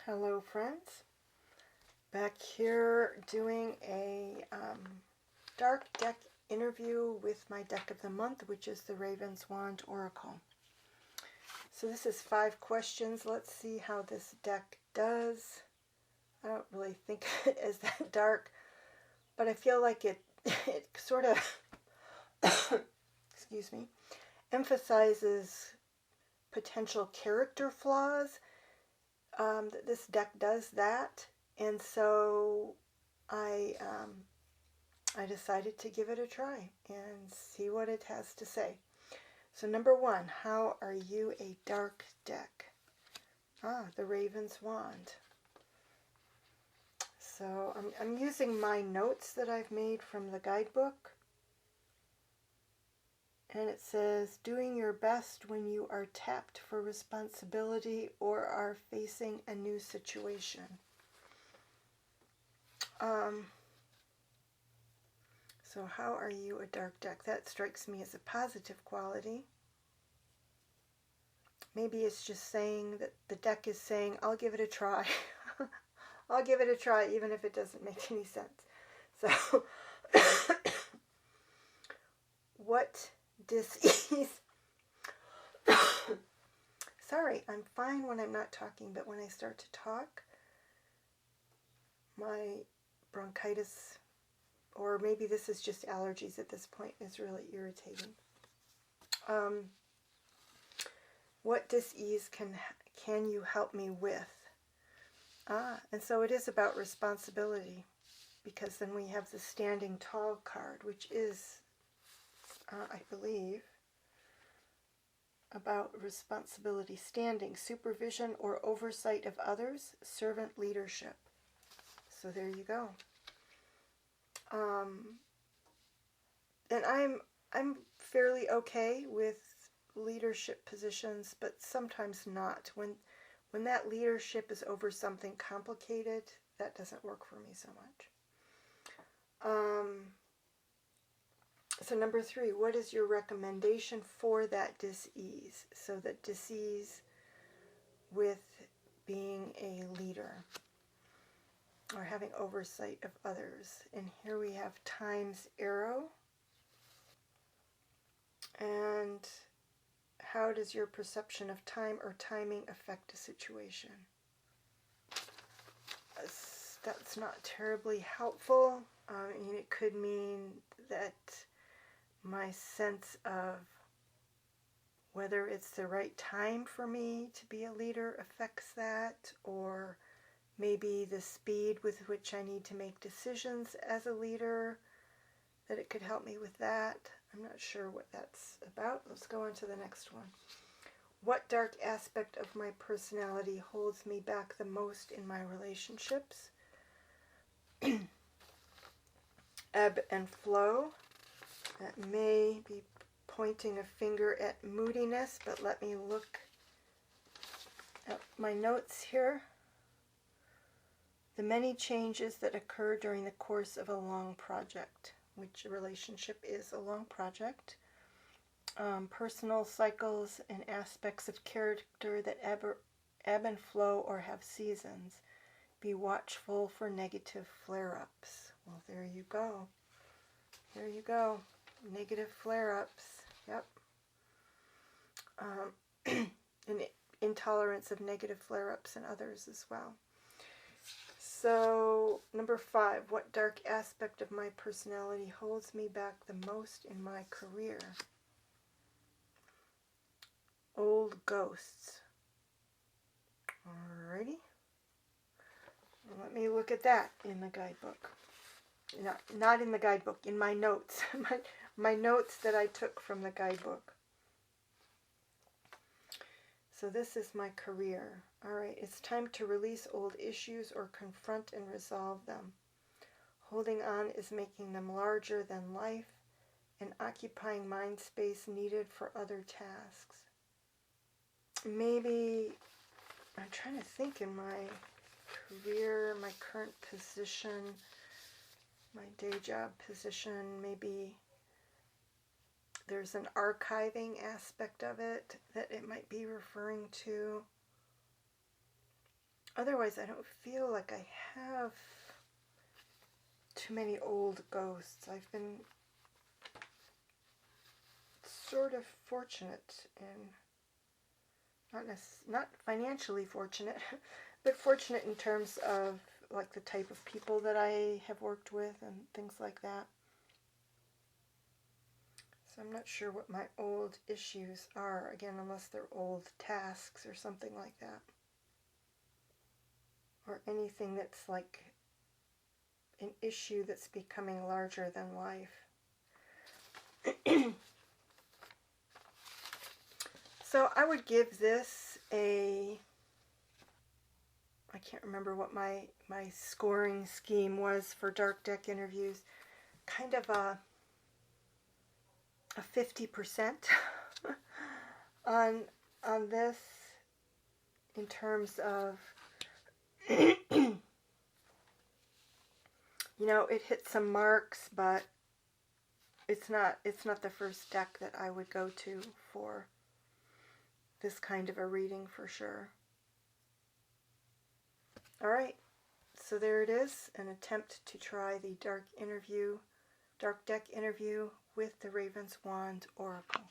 Hello friends, back here doing a dark deck interview with my deck of the month, which is the Raven's Wand Oracle. So this is 5 questions. Let's see how this deck does. I don't really think it is that dark, but I feel like it sort of excuse me, emphasizes potential character flaws. This deck does that, and so I decided to give it a try and see what it has to say. So number 1, how are you a dark deck? The Raven's Wand. So I'm using my notes that I've made from the guidebook. And it says, doing your best when you are tapped for responsibility or are facing a new situation. So how are you a dark deck? That strikes me as a positive quality. Maybe it's just saying that the deck is saying, I'll give it a try. I'll give it a try even if it doesn't make any sense. So, what dis-ease? Sorry, I'm fine when I'm not talking, but when I start to talk, my bronchitis, or maybe this is just allergies at this point, is really irritating. What dis-ease can you help me with? And so it is about responsibility, because then we have the Standing Tall card, which is, I believe, about responsibility, standing, supervision or oversight of others, servant leadership. So there you go. And I'm fairly okay with leadership positions, but sometimes not. When that leadership is over something complicated, that doesn't work for me so much. So number 3, what is your recommendation for that dis-ease? So that dis-ease with being a leader or having oversight of others. And here we have Time's Arrow. And how does your perception of time or timing affect a situation? That's not terribly helpful. It could mean that my sense of whether it's the right time for me to be a leader affects that, or maybe the speed with which I need to make decisions as a leader, that it could help me with that. I'm not sure what that's about. Let's go on to the next one. What dark aspect of my personality holds me back the most in my relationships? Ebb and flow. That may be pointing a finger at moodiness, but let me look at my notes here. The many changes that occur during the course of a long project, which a relationship is a long project. Personal cycles and aspects of character that ebb and flow or have seasons. Be watchful for negative flare-ups. Well, there you go. There you go. Negative flare-ups. Yep. And intolerance of negative flare-ups in others as well. So, number 5, what dark aspect of my personality holds me back the most in my career? Old ghosts. Alrighty. Let me look at that in the guidebook. Not in the guidebook, in my notes. my notes that I took from the guidebook. So this is my career. Alright, it's time to release old issues or confront and resolve them. Holding on is making them larger than life and occupying mind space needed for other tasks. Maybe, I'm trying to think in my career, my current position, my day job position, maybe there's an archiving aspect of it that it might be referring to. otherwise I don't feel like I have too many old ghosts. I've been sort of fortunate in, not financially fortunate, but fortunate in terms of like the type of people that I have worked with and things like that. So I'm not sure what my old issues are, again, unless they're old tasks or something like that. Or anything that's like an issue that's becoming larger than life. So I would give this a, I can't remember what my scoring scheme was for Dark Deck interviews, kind of a 50% on this, in terms of, you know, it hit some marks, but it's not the first deck that I would go to for this kind of a reading for sure. All right, so there it is, an attempt to try the Dark Deck interview with the Ravenswand Oracle.